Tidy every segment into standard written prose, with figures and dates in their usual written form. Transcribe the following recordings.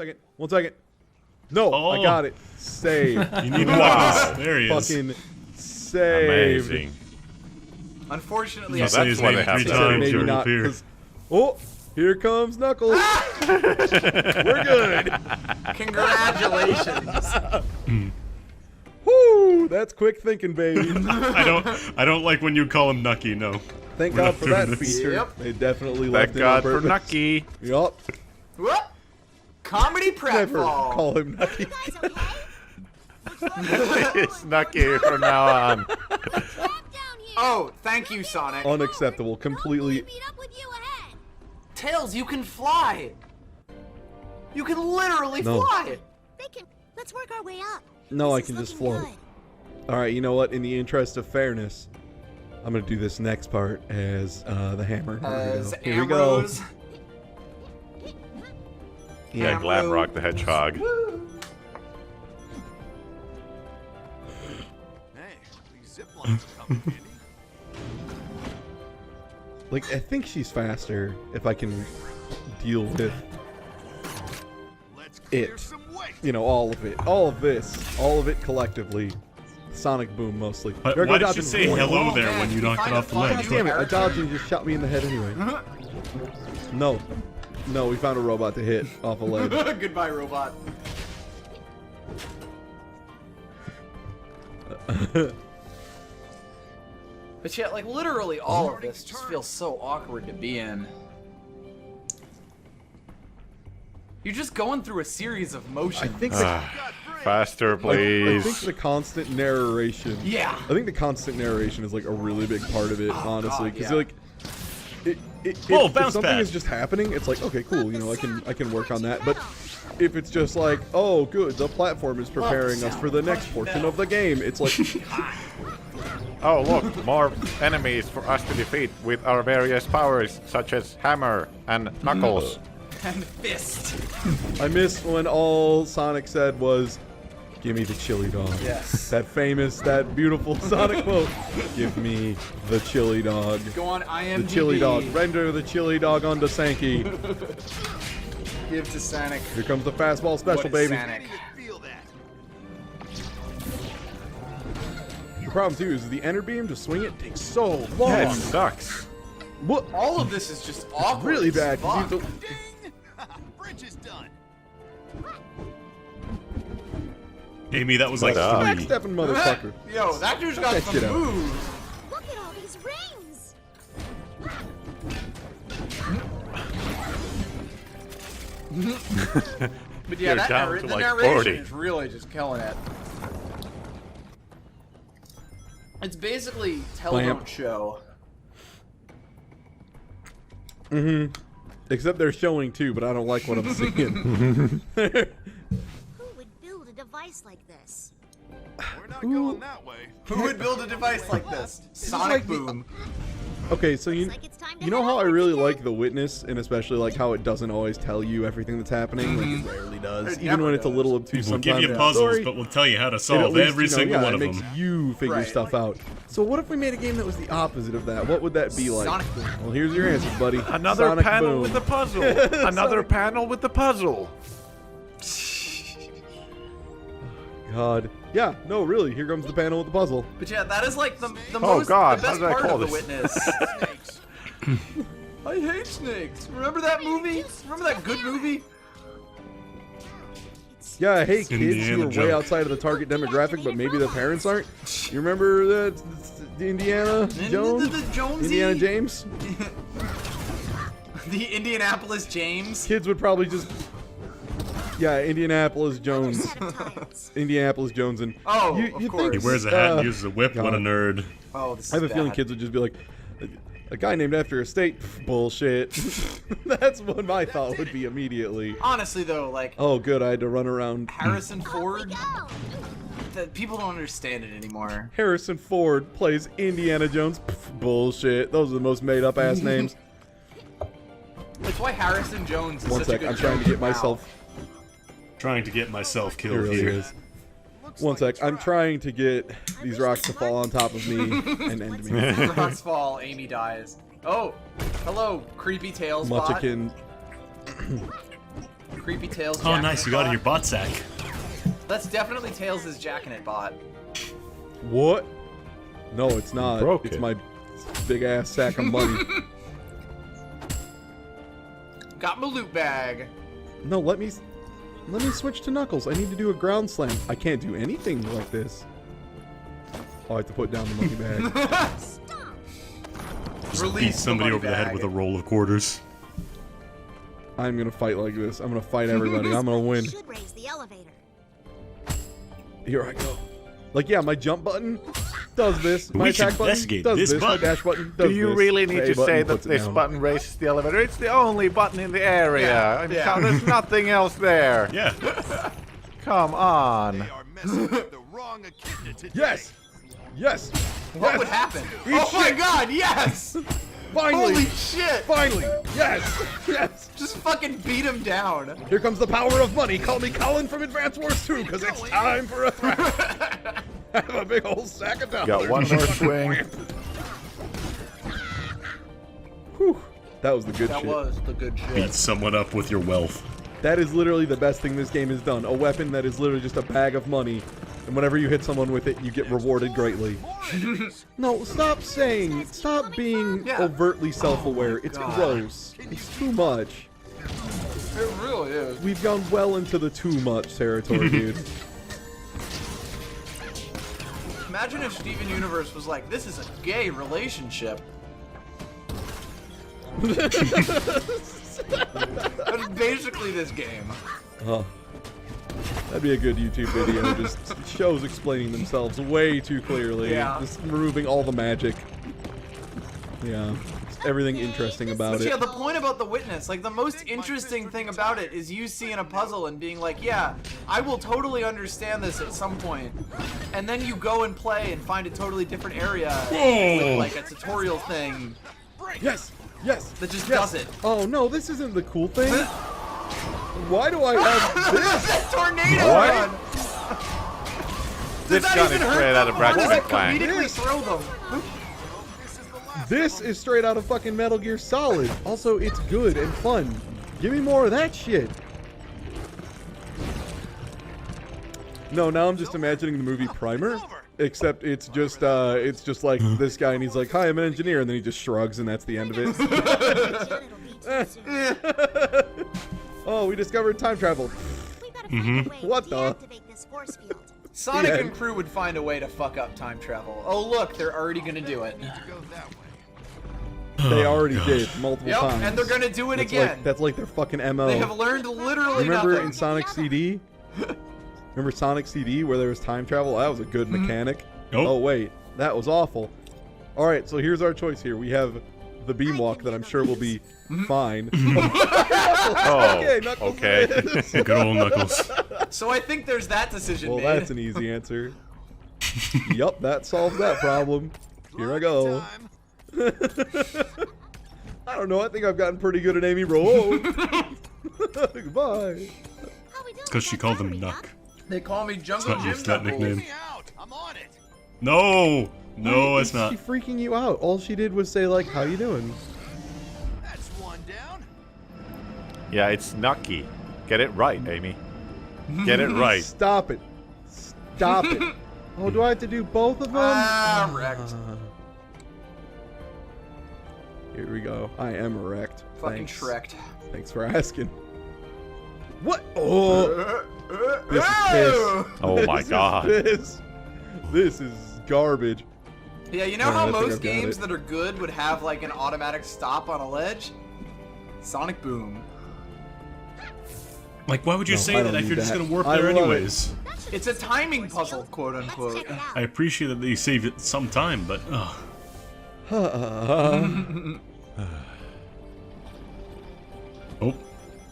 second. 1 second. No, Oh. I got it. Save. You need weapons. There he is. Fucking save. Amazing. Unfortunately, You I say his that's why name they have 3 to- times, Maybe you'll not. appear. 'Cause- Oh, here comes Knuckles. We're good. congratulations. Woo, that's quick thinking, baby. I don't like when you call him Nucky. No. Thank We're God not for doing that this. feature. Yep. They definitely Thank left it on God for purpose. Nucky. Yup. Whoop. Comedy Never pratfall. call him Nucky. It's Nucky from now on. Oh, thank you, Sonic. Unacceptable. Completely. Tails, you can fly. You can literally No. fly. Let's work our way up. No, I This can is just looking float. Alright, you know what? In the interest of fairness, I'm gonna do this next part as the hammer. Here we go. Ambrose. Yeah, Glamrock the Hedgehog. Like, I think she's faster if I can deal with it. You know, all of it. All of this. All of it collectively. Sonic Boom, mostly. But There I go why did you dodging. say hello there when you knocked it off the God ledge? damn it, I dodged and you just shot me in the head anyway. No. No, we found a robot to hit off a ledge. Goodbye, robot. But yet, like, literally all of this just feels so awkward to be in. You're just going through a series of I motions. think Faster, I please. think the constant narration. Yeah. I think the constant narration is like a really big part of it, honestly, God, because yeah. like, Oh, if bounce something pad. is just happening, it's like, okay, cool, you know, I can work on that. But if it's just like, oh, good, the platform is preparing us for the next portion of the game, it's like, Oh, look, more enemies for us to defeat with our various powers, such as Hammer and Knuckles. And fist. I miss when all Sonic said was, "Give me the chili dog." Yes. That beautiful Sonic quote. Give me the chili dog. Go on IMDb. The chili dog. Render the chili dog onto Sankey. Give to Sonic. Here comes the fastball special, What is baby. Sonic? The problem too is the enter beam to swing it takes so long. Yeah, it sucks. What? All of this is just awkward. Really as bad. 'cause fuck. you have to- Bridge is done. Amy, that was like What up? 3. Backstepping motherfucker. Yo, that dude's got That some shit out. moves. Look at all these rings. But yeah, You're that down to the like narration 40. is really just killing it. It's basically tell Clamp. don't show. Except they're showing too, but I don't like what I'm seeing. Who would build a device like this? We're not going that way. Who would build a device like this? like Sonic the- Boom. Okay, so you Looks like it's time to you know head how I over really again. like The Witness, and especially like how it doesn't always tell you everything that's happening. Like it rarely does, It even never when it's a does. little obtuse. We'll give sometimes. you in the puzzles, story, but we'll tell you how to it at solve least, every you know, single yeah, one it of makes them. you figure Right. stuff out. So what if we made a game that was the opposite of that? What would that be like? Sonic Boom. Well, here's your answer, buddy. Another Sonic panel Boom. with the puzzle. Another panel with the puzzle. God. Yeah, no, really. Here comes the panel with the puzzle. But yeah, that is like the Oh, most God, the best how did I part call of The this? Witness. Snakes. I hate snakes. Remember that movie? Remember that good movie? Yeah, hey kids who Indiana are way joke. outside of the target demographic, but maybe their parents aren't. You remember that Indiana Jones? The Jonesy? Indiana James? The Indianapolis James. Kids would probably just. Yeah, Indianapolis Jones. Set of tiles. Indianapolis Jones and. Oh, you of think, course. He wears a hat and uses a whip. What a God. nerd. Oh, this is I have a feeling bad. kids would just be like, a guy named after a state. Bullshit. That's what my thought would be immediately. Honestly, though, like Oh, good. I had to run around. Harrison Off we Ford, go. that people don't understand it anymore. Harrison Ford plays Indiana Jones. Bullshit. Those are the most made up ass names. That's why Harrison Jones is One such a sec. good I'm trying to joke get now. myself. Trying to get myself It killed really here. is. One sec. I'm trying to get these rocks to fall on top of me and end me. Rocks fall, Amy dies. Oh, hello, creepy tails bot. Munchkin. creepy Tails. Oh, jacking nice. it You got it bot. in your bot sack. That's definitely Tails' jacking it bot. What? No, it's not. broke It's it. my big ass sack of money. Got my loot bag. No, let me switch to Knuckles. I need to do a ground slam. I can't do anything like this. Oh, I have to put down the money bag. Stop. Just Release beat the somebody money over the head bag. with a roll of quarters. I'm gonna fight like this. I'm gonna fight everybody. I'm gonna win. Should raise the elevator. Here I go. Like, yeah, my jump button does this. My We should attack button investigate does this this. My button. dash button does Do you this. really The need A to button say that puts it this down. button raises the elevator? It's the only button in the area. Yeah, I mean, yeah. there's nothing else there. Yeah. Come on. They are messing with the wrong echidna today. Yes! Yes! What yes! would happen? Eat Oh my shit! god, yes! Finally! Holy shit! Finally! Yes! Yes! Just fucking beat him down. Here comes the power of money. Call me Colin from Advance Wars 2, because it's time for a threat. I have a big old sack of dollars. Got one more swing. Whew. That was the good That shit. was the good shit. Beat someone up with your wealth. That is literally the best thing this game has done. A weapon that is literally just a bag of money. And whenever you hit someone with it, you get rewarded greatly. No, stop being Yeah. overtly self-aware. It's God. gross. It's too much. It really is. We've gone well into the too much territory, dude. Imagine if Steven Universe was like, this is a gay relationship. That's basically this game. Huh. That'd be a good YouTube video. Just shows explaining themselves way too clearly. Yeah. Just removing all the magic. Yeah. Just everything interesting about But yeah, it. the point about the witness, like the most interesting thing about it is you seeing a puzzle and being like, yeah, I will totally understand this at some point. And then you go and play and find a totally different area with like a tutorial thing Yes! Yes! that just yes. does it. Oh no, this isn't the cool thing. Why do I have this? That tornado What? gun! This Does that gun even is hurt straight out of them? Or does Ratchet it and Clank. comedically This. throw them? This is straight out of fucking Metal Gear Solid. Also, it's good and fun. Give me more of that shit. No, now I'm just imagining the movie Primer, except it's just like this guy and he's like, "Hi, I'm an engineer," and then he just shrugs and that's the end of it. It'll be too soon. Oh, we discovered time travel. We gotta find a way What to the? deactivate this force field. Sonic Yeah. and crew would find a way to fuck up time travel. Oh look, they're already gonna do it. To go that way. They already did multiple Yep, times. and they're gonna do it That's again. Like, that's like their fucking MO. They have learned literally Remember nothing. in Sonic CD? Remember Sonic CD where there was time travel? That was a good mechanic. Nope. Oh wait, that was awful. All right, so here's our choice here. We have the beam walk that I'm sure will be fine. Oh, Knuckles okay. wins. Good old Knuckles. So I think there's that decision Well, made. that's an easy answer. Yup, that solves that problem. Here I go. Time. I don't know. I think I've gotten pretty good at Amy Roll. Goodbye. How we doing Because she with that called him battery, Nuck. Doc? They call me Jungle not Jim used to that Knuckles. nickname. Me out. I'm on it. No! No, Why it's is not. she freaking you out? All she did was say like, "How you doing?" That's one down. Yeah, it's Nucky. Get it right, Amy. Get it right. Stop it. Stop it. Oh, do I have to do both of them? Ah, wrecked. Here we go. I am erect. Fucking Thanks. Shrek'd. Thanks for asking. What? Oh, this is Whoa! piss. Oh my god. This is garbage. Yeah, you know Alright, how I think most I've got games it. that are good would have like an automatic stop on a ledge? Sonic Boom. Like, why would you No, say I that don't if need you're just that. gonna warp I there love it. anyways? It's a timing puzzle, quote Let's unquote. check it out. I appreciate that they saved it some time, but oh,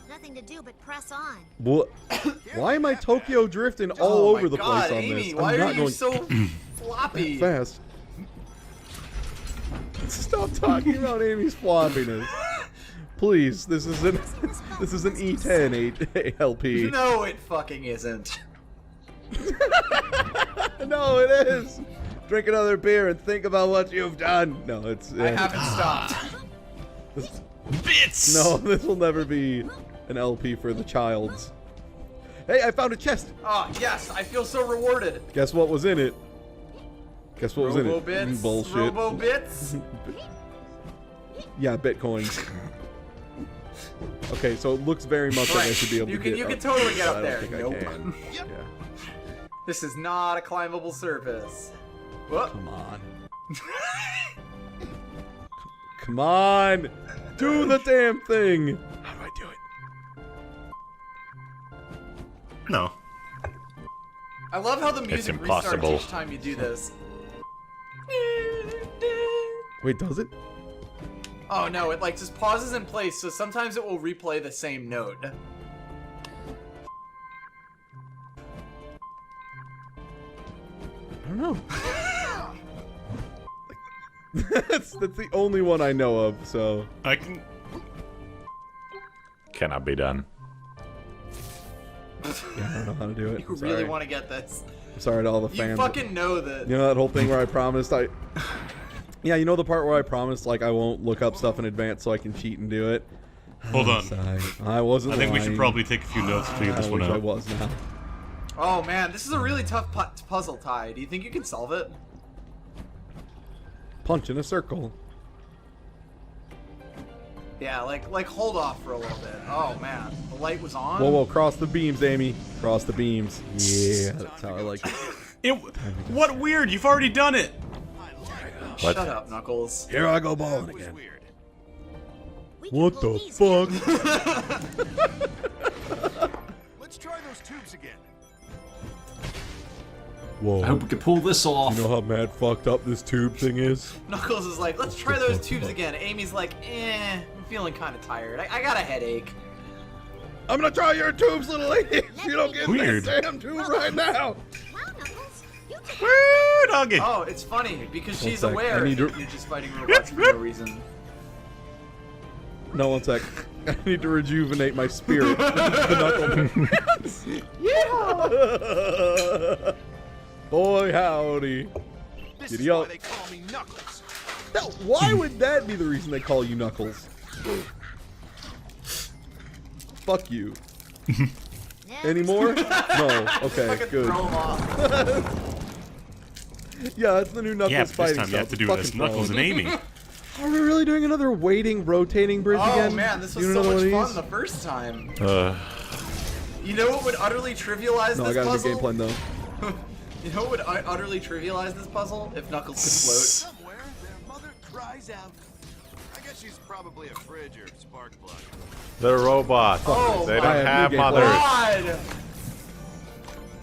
Nothing to do but press on. What? Why am I Tokyo drifting all Oh my over the God, place on Amy, this? why I'm are not you going so floppy? fast. Stop talking about Amy's floppiness. Please, this is an E10 LP. No, it fucking isn't. No, it is. Drink another beer and think about what you've done. No, it's. I haven't stopped. this- bits! no, this will never be an LP for the childs. Hey, I found a chest. Oh, yes, I feel so rewarded. Guess what was in it? Guess what was in it? Robo-bits. Bullshit. Robo-bits. Yeah, bitcoins. Okay, so it looks very much like I should be able to get You up. can totally get I up don't there. think I Nope. can. Yep. Yeah. This is not a climbable surface. Whoop. Come on. Come on! Do the damn thing! How do I do it? No. I love how the music impossible. restarts each time you do this. Wait, does it? Oh no, it like just pauses in place, so sometimes it will replay the same note. I don't know. that's the only one I know of, so... I can. Cannot be done. Yeah, I don't know how to do it. You really want to get this. I'm sorry to all the You fans. fucking know that. You know that whole thing where I promised I... Yeah, you know the part where I promised, like, I won't look up stuff in advance so I can cheat and do it? Hold on. Sorry. I wasn't I think we lying. should probably take a few notes to figure this I one wish I out. was now. Oh man, this is a really tough puzzle, Ty. Do you think you can solve it? Punch in a circle. Yeah, like hold off for a little bit. Oh man, the light was on. Whoa, whoa, cross the beams, Amy. Cross the beams. Yeah, that's how I like it. What weird? You've already done it. What? Shut up, Knuckles. Here I go balling That was again. weird. We can What pull the these fuck? Let's try those tubes again. Whoa. I hope we can pull this off. You know how mad fucked up this tube thing is? Knuckles is like, let's try those tubes again. Amy's like, I'm feeling kind of tired. I got a headache. I'm gonna try your tubes, little lady. You don't get Weird. this damn tube right now. Wow, Knuckles, you can Woo, doggy. Oh, it's funny because she's sec, aware I need that to- you're just fighting robots for no reason. No, one sec. I need to rejuvenate my spirit. The knuckle. Yeah. Boy, howdy. This Giddy is why up. they call me Knuckles. Now, why would that be the reason they call you Knuckles? Fuck you. Anymore? No. Okay, Fucking good. throw 'em off. Yeah, that's the new Knuckles Yeah, but this fighting time you have to do style. it as Fucking Knuckles throw and 'em. Amy. Are we really doing another waiting, rotating bridge Oh again? man, this was You so know much another one fun of the first time. Uh, You know what would utterly trivialize these? No, I this got a new puzzle? game plan though. You know what would utterly trivialize this puzzle? If Knuckles could float. Somewhere, their mother cries out. I guess she's probably a fridge or spark plug. the robot. Oh They my don't have game mothers.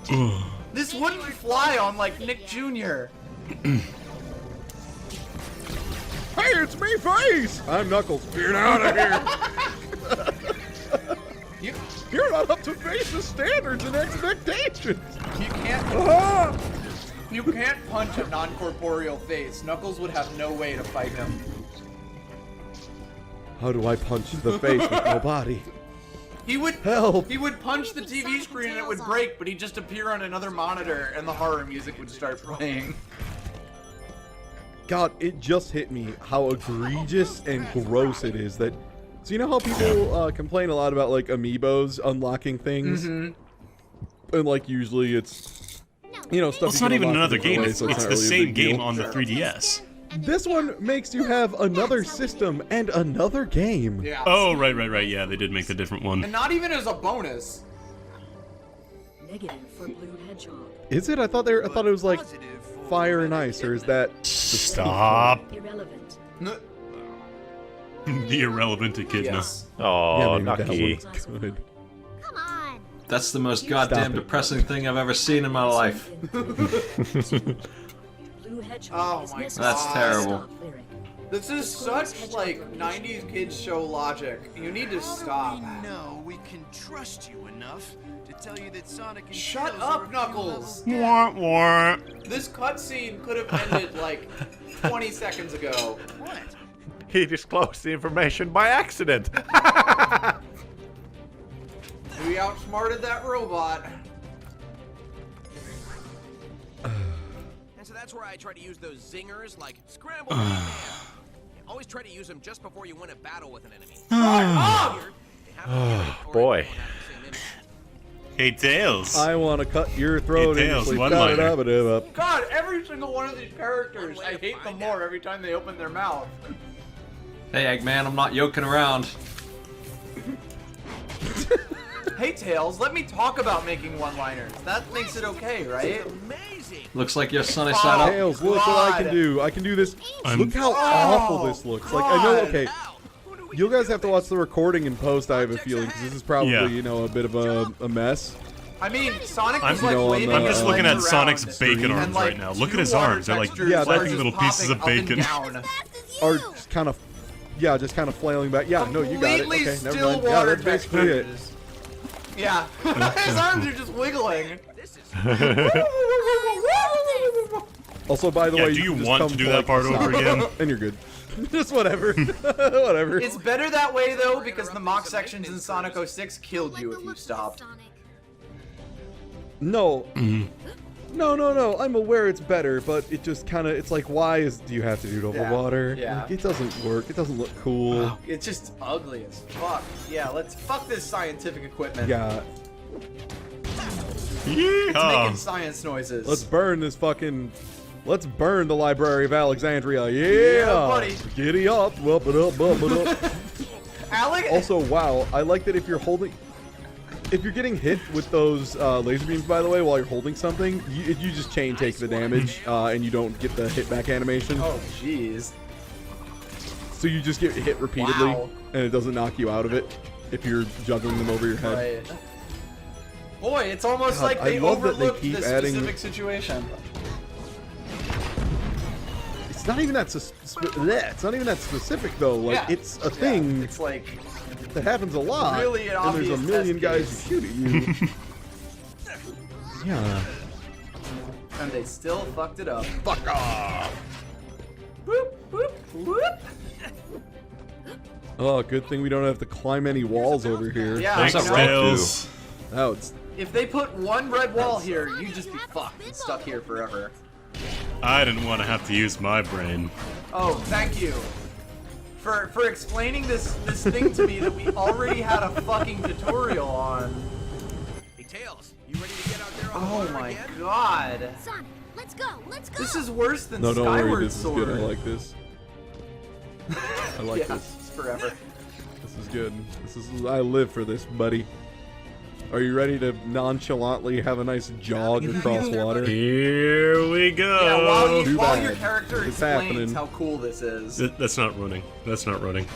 God! This wouldn't fly on like Nick Jr. Hey, it's me, Face! I'm Knuckles. Get out of here! You You're not up to Face's standards and expectations! can't Ah! you can't punch a non-corporeal face. Knuckles would have no way to fight him. How do I punch the face with no body? He would Help! He would punch the TV screen and it would break, but he'd just appear on another monitor and the horror music would start playing. God, it just hit me how egregious and gross it is that... So you know how people complain a lot about, like, amiibos unlocking things? And, like, usually it's... You know, stuff It's you not can even unlock another in different game. ways, It's, so it's not the really a same big deal. game on the 3DS. This one makes you have another system and another game. Yeah. Oh, right. Yeah, they did make the different And one. not even as a bonus. Negative for blue hedgehog. Is it? I thought it was like Positive for fire and ice, or is that... Stop. Irrelevant. The irrelevant echidna. Yes. Oh, maybe that Nucky. one's good. Come on. That's the most goddamn it. depressing thing I've ever seen in my life. Blue hedgehog Oh is my missing. That's God. terrible. Stop lyric. This is such like 90s kids show logic. You need to stop. How do we know we can trust you enough to tell you that Sonic and Shut Tails up, are a few Knuckles. levels down? Wah, wah. This cutscene could have ended like 20 seconds ago. What? He disclosed the information by accident. We outsmarted that robot. And so that's where I try to use those zingers like scramble. Man. Always try to use them just before you win a battle with an enemy. Oh! Here, they Boy. Hey, Tails. I want to cut your throat Hey, and Tails, sleep. one-liner. God, every single one of these characters, I hate them more every time they open their mouth. Hey, Eggman, I'm not yoking around. Hey, Tails, let me talk about making one-liners. That makes it okay, right? Looks like you're sunny side up. Tails, look what I can do. I can do this. Look how awful this looks. Like, I know, okay. You guys have to watch the recording in post, I have a feeling, because this is probably, you know, a bit of a mess. I mean, Sonic I'm, was like waving I'm his just looking legs at around Sonic's bacon and, arms like, right now. Look at two his water arms. They're like textures Yeah, flapping just little pieces of popping up and bacon. down. Or just kind of, yeah, just kind of flailing back. Yeah, no, you got it. Completely Okay, never still mind. Yeah, water that's basically it. textures. Yeah, his arms are just wiggling. Also, by the Yeah, way, do you can just want come to do for, that like, part stop. over again? And you're good. Just whatever. Whatever. It's better that way though, because the mock sections in Sonic 06 killed you if you stopped. No. No. I'm aware it's better, but it just kind of, it's like, why do you have to do it over water? Yeah. Like, it doesn't work. It doesn't look cool. It's just ugly as fuck. Yeah, let's fuck this scientific equipment. Yeah. It's making Yeehaw. science noises. Let's burn this fucking. Let's burn the Library of Alexandria. Yeah, buddy. Giddy up, whoop it up, bump it up. Alec. Also, wow, I like that if you're getting hit with those laser beams, by the way, while you're holding something, you just chain take the damage, and you don't get the hit back animation. Oh, jeez. So you just get hit repeatedly, Wow. and it doesn't knock you out of it if you're juggling them over your head. Right. Boy, it's almost God, like they I love that they overlooked keep this adding- specific situation. It's not even that. It's not even that specific though. Like Yeah. it's a thing It's like that happens a lot. really an and there's a obvious million test guys case. who shoot at you. Yeah. and they still fucked it up. Fuck off. Whoop, whoop, whoop. Oh, good thing we don't have to climb any walls over here. Yeah, Thanks, I know. Tails. Oh, it's If they put one red wall here, you'd just be fucked and stuck here forever. I didn't want to have to use my brain. Oh, thank you. For explaining this thing to me that we already had a fucking tutorial on. Hey, Tails, you ready to get out there on the Oh water my again? Sonic, god. let's go, let's go. This is worse than no, don't Skyward worry. This Sword. is good. I like this. I like yeah, this. it's forever. This is good. This is. I live for this, buddy. Are you ready to nonchalantly have a nice jog across water? Here we go. Yeah, Too while bad. your character It's explains happening. how cool this is. That's not running. That's not running.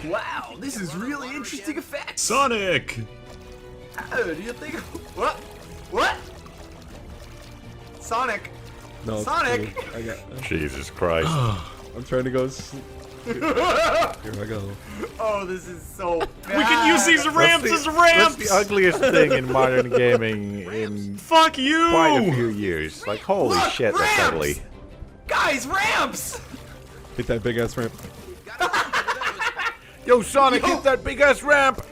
Wow, this is really interesting effects. Sonic! How do you think? What? What? Sonic. No, it's Sonic! cool. I got. Jesus Christ. I'm trying to go. Here I go. Oh, this is so bad. We can use these ramps as ramps! That's the ugliest thing in modern gaming in Fuck you! quite a few years. Like, holy Look, shit, that's ramps! ugly. Guys, ramps! Hit that big ass ramp. Yo, Sonic, hit that big ass ramp!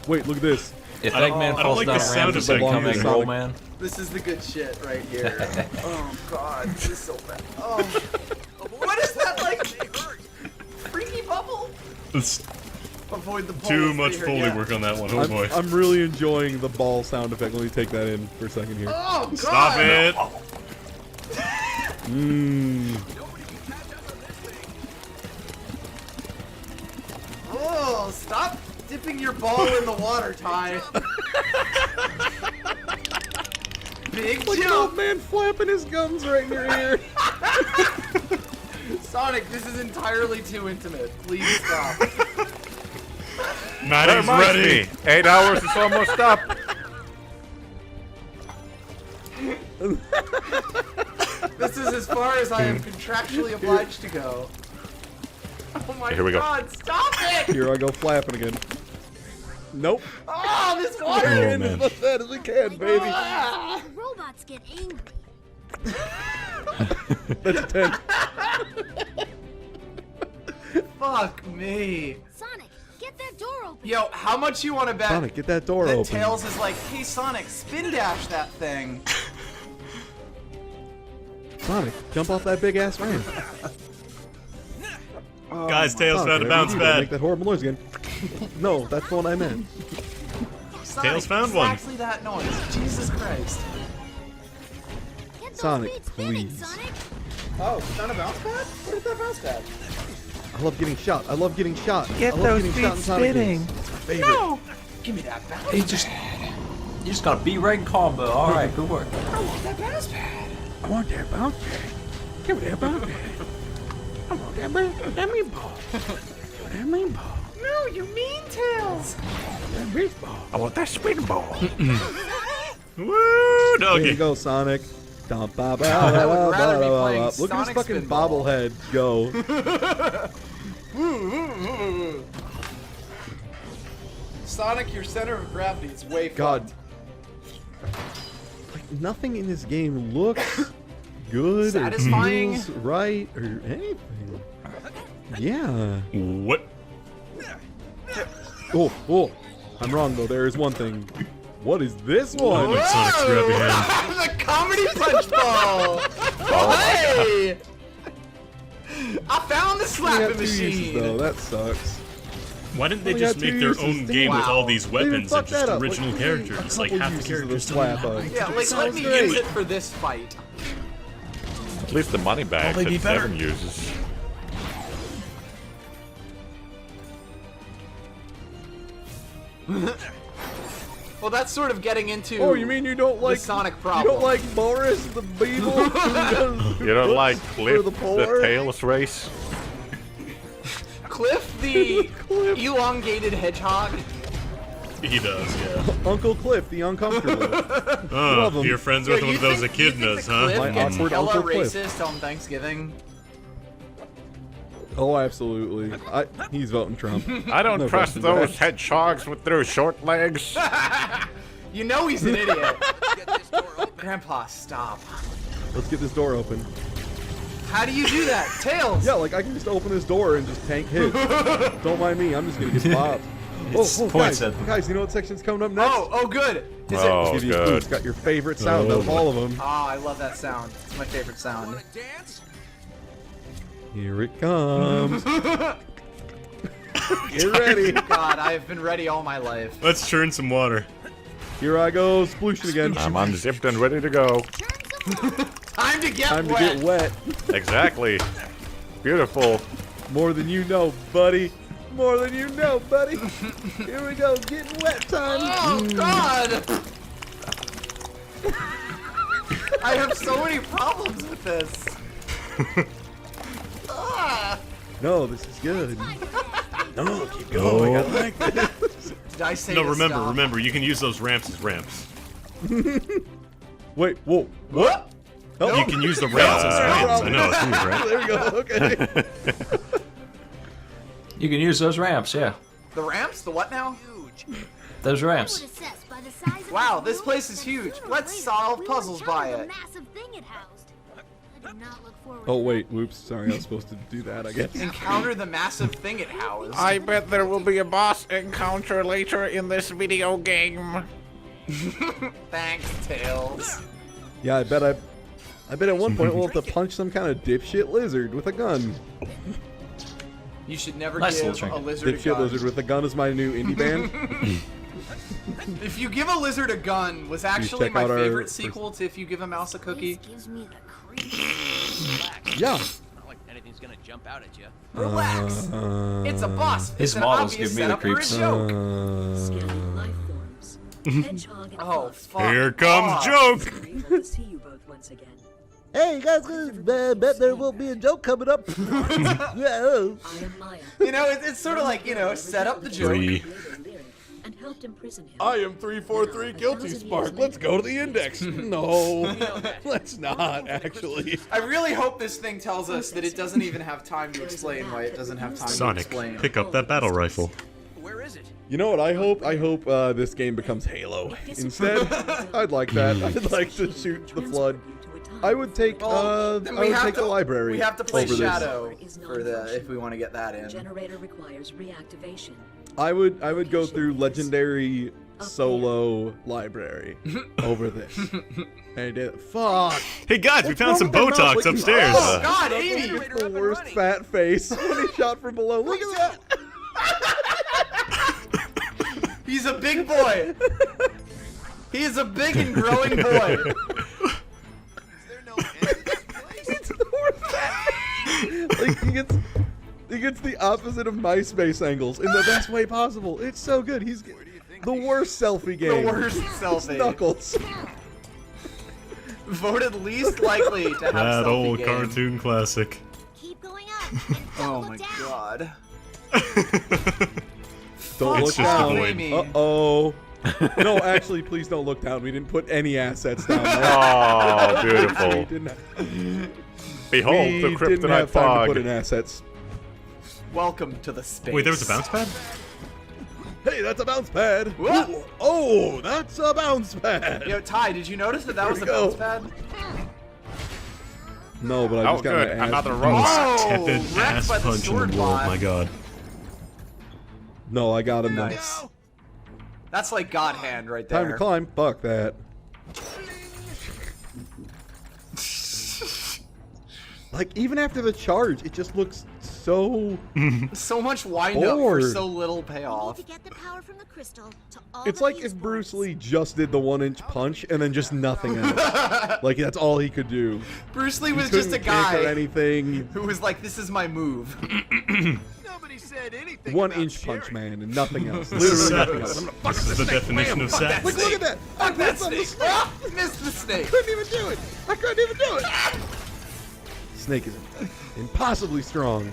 Wait, look at this. If I don't- Eggman I don't falls like down the a sound ramp, does it effect become here. Egg Roll Man? This is the good shit right here. Oh god, this is so bad. Oh. What is that like? Freaky bubble? It's Avoid the too balls much here, Foley yeah. work on that one. Oh boy. I'm really enjoying the ball sound effect. Let me take that in for a second here. Oh god! Stop it! Mmm. Oh, stop dipping your ball in the water, Ty. Big Look at jump! old man flapping his gums right in your ear. Sonic, this is entirely too intimate. Please stop. That Maddie's reminds ready. me, 8 hours is almost up. This is as far as I am contractually obliged to go. Oh my Here we go. god, stop it! Here I go flapping again. Nope. Oh, this water! We're Oh, in as man. much of that as we can, baby. The robots get angry. That's a 10. Fuck me. Sonic, get that door open. Yo, how much you want to bet Sonic, get that door that open. Tails is like, hey Sonic, spin dash that thing? Sonic, jump off that big ass ramp. Guys, Tails Sonic, found a whatever bounce you do, don't pad. Make that horrible noise again. No, that's the one I meant. Sonic, Tails found one. Exactly that noise. Jesus Christ. Get those Sonic, feet spinning, please. Sonic. Oh, found a bounce pad? Where did that bounce pad? I love getting shot. I love getting shot. I love getting shot in Sonic games. It's my favorite. No! Give me that bounce You just got a B-rank combo. All right, good work. I want that bounce pad. I want that bounce pad. Give me that bounce pad. I want that meatball. That meatball. No, you mean Tails. That meatball. I want that spin ball. Woo, There you doggy. go, Sonic. Dum, ba, ba, I would ba, rather be ba, ba, playing ba. Look at Sonic this fucking Spinball. bobblehead go. Sonic, your center of gravity is way God. fucked. Like, nothing in this game looks good Satisfying? or feels right or anything. Yeah. What? Oh. I'm wrong, though. There is one thing. What is this one? Like Sonic's grabby hand. The comedy punch ball! Hey! I found the We got slapping two uses, machine! though. That sucks. Why didn't they Only just got two make their uses. own game with all these They even weapons and fucked just that up. original Like, characters? a Like couple half the uses of characters the don't slap have Yeah, like let Sounds me great. use it for this fight. At least the money bags Probably be that better. 7 uses. Well, that's sort of getting into. Oh, you mean you don't like Sonic You problem. don't like Boris the Beetle? You don't like For Cliff the the poor? Tails race? Cliff the elongated hedgehog? He does, yeah. Uncle Cliff, the uncomfortable. Oh, Love 'em. you're friends with him with those echidnas, huh? Cliff My gets awkward hella Uncle Cliff. racist on Thanksgiving. Oh, absolutely. He's voting Trump. I don't No trust question those back. hedgehogs with their short legs. You know he's an idiot. Get this door open. Grandpa, stop. Let's get this door open. How do you do that? Tails! Yeah, like I can just open this door and just tank hits. Don't mind me. I'm just gonna get popped. It's Oh, points guys, at them. guys, you know what section's coming up next? Oh, good. Is Oh. it? Give you a good. clue. It's got your favorite sound out of all of them. Ah, I love that sound. It's my favorite sound. Wanna dance? Here it comes. Get ready. God, I have been ready all my life. Let's churn some water. Here I go, splooshin' again. I'm unzipped and ready to go. Time to get Time to wet. get wet. Exactly. Beautiful. More than you know, buddy. More than you know, buddy. Here we go, getting wet time. Oh God! I have so many problems with this. Ah! No, this is good. No, keep going. I like this. Did I say No, to remember, stop? remember, you can use those ramps as ramps. Wait, whoa, what? Help You me. can use the ramps as ramps. I know, it's weird, right? There we go. Okay. You can use those ramps, yeah. The ramps? The what now? Those ramps. Would assess by the size of Wow, this this room place is that huge. sooner or Let's later solve we puzzles would by encounter it. the massive thing it housed. I do not look forward Oh to wait, whoops. Sorry, I was supposed to do that. I guess. Encounter the massive thing it housed. I bet there will be a boss encounter later in this video game. Thanks, Tails. Yeah, I bet at one point we'll have to punch some kind of dipshit lizard with a gun. You should never Nice give little trinket. a lizard a Dipshit gun. lizard with a gun is my new indie band. If You Give a Lizard a Gun was actually check my out our favorite first- sequel to If You Give a Mouse a Cookie. This gives me the creeps. Yeah. Not like anything's gonna jump out at you. Relax. It's a boss. His It's an models obvious give me the setup for a creeps. joke. Scanning life forms. Hedgehog and Oh, fox. fuck. Here comes off. joke! Grateful to see you both once again. Hey, you guys, bet there will be a joke coming up. Yeah. I am Maya. You know, it's sort of like, you know, set up the joke. Three. And helped imprison him. I am 343 Guilty Spark. Let's go to the index. No, let's not actually. I really hope this thing tells us that it doesn't even have time to explain why it doesn't have time to Sonic, explain. pick up that battle rifle. Where is it? You know what I hope? I hope this game becomes Halo. Instead, I'd like that. I'd like to shoot the flood. I would take Then I would take the library. We have to play over this. Shadow for the if we want to get that in. Generator requires reactivation. I would go through legendary solo library over this. And fuck. Hey guys, we found some wrong with Botox that? upstairs. Oh God, Amy! It's the worst fat face when he shot from below. Look at that. He's a big boy. He is a big and growing boy. Is there no end to this place? It's the worst. Like he gets the opposite of MySpace angles in the best way possible. It's so good. He's the worst selfie game. The worst selfie. Knuckles. Voted least likely to have That selfie old game. cartoon classic. Keep going up and Oh don't my look down. god. Don't It's look just a down. void. Amy. Uh-oh. No, actually, please don't look down. We didn't put any assets down there. Oh, We beautiful. didn't, Behold we the didn't kryptonite have time fog. to put in assets. Welcome to the space. Wait, there was a bounce pad? Hey, that's a bounce pad. What? Ooh, oh, that's a bounce pad. Yo, Ty, did you notice that was we a go. bounce pad? No, but I Oh, just got good. my ass. Another Most roast. Oh, tepid wrecked ass by the punch in sword the world. bot. My god. No, I got him. Nice. Now. That's like God hand right there. Time to climb. Fuck that. Like, even after the charge, it just looks so... So much wind up for Bored. so little We need payoff. to get the power from the crystal to all It's the like fuse if Bruce boards. Lee just did the 1-inch punch and then just nothing else. Like, that's all he could do. Bruce Lee He was just a couldn't kick or guy anything. who was like, this is my move. Nobody said anything. 1-inch about punch sharing. man and nothing else. Literally nothing else. I'm gonna This is the definition of Fuck that sex. Like, look at that! I Fuck that missed on the snake. snake! Ah, missed the snake. Couldn't even do it! I couldn't even do it! Snake is impossibly strong.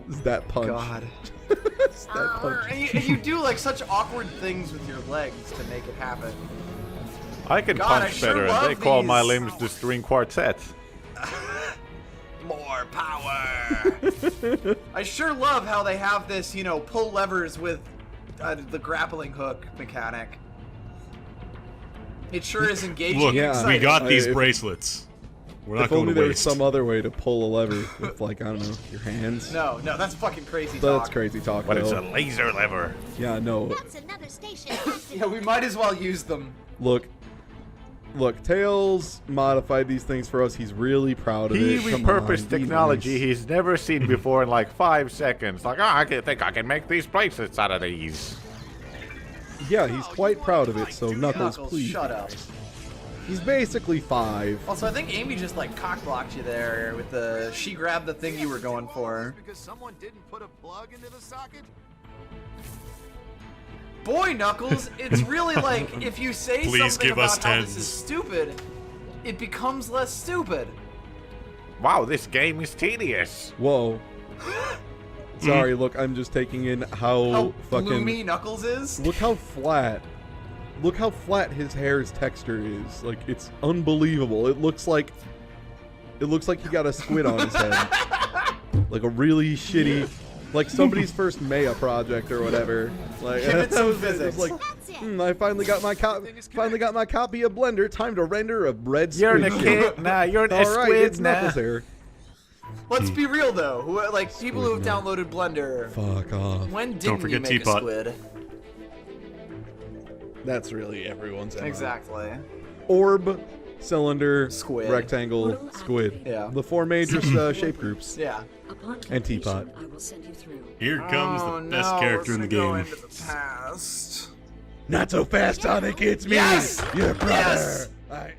This is that punch. God. It's that punch. And you do like such awkward things with your legs to make it happen. I can God, I punch sure better, and love they call my these. limbs the string quartet. More power. I sure love how they have this, you know, pull levers with the grappling hook mechanic. It sure is engaging. Look, and Yeah. we exciting. got these If- bracelets. We're not If going only to there was waste. some other way to pull a lever with, like, I don't know, your hands. No, that's fucking crazy That's talk. crazy talk, But it's though. a laser lever. Yeah, no. That's another station. Yeah, we might as well use them. Look, Tails modified these things for us. He's really proud of He it. Come repurposed on, be technology nice. he's never seen before in like 5 seconds. Like, I think I can make these bracelets out of these. Yeah, he's quite proud of it, so Knuckles, Knuckles, please. shut up. He's basically 5. Also, I think Amy just like cockblocked you there with the she grabbed the thing you were going for. Because someone didn't put a plug into the socket? Boy, Knuckles, it's really like if you say Please something give us about how this tens. is stupid, it becomes less stupid. Wow, this game is tedious. Whoa. Sorry, look, I'm just taking in how How fucking... bloomy Knuckles is. Look how flat. Look how flat his hair's texture is. Like, it's unbelievable. It looks like he got a squid on his head. Like a really shitty, like somebody's first Maya project or whatever. Like, Give it some it's physics. like, That's it. I finally got my copy of Blender. Time to render a red You're squid. an kid now. You're an All right, squid it's now. Knuckles hair. Let's be real though. Like people who have downloaded Blender, Fuck off. when didn't forget you make Teapot. a squid? That's really everyone's MO. Exactly. Orb, cylinder, Squid. rectangle, squid. Yeah. The 4 major shape groups. Yeah. Upon And Teapot. completion, I will send you through. Here comes Oh, the best no, character in the we're gonna go game. into the past. Not so fast, Sonic. It's me, Yes! your brother. Yes! Alright.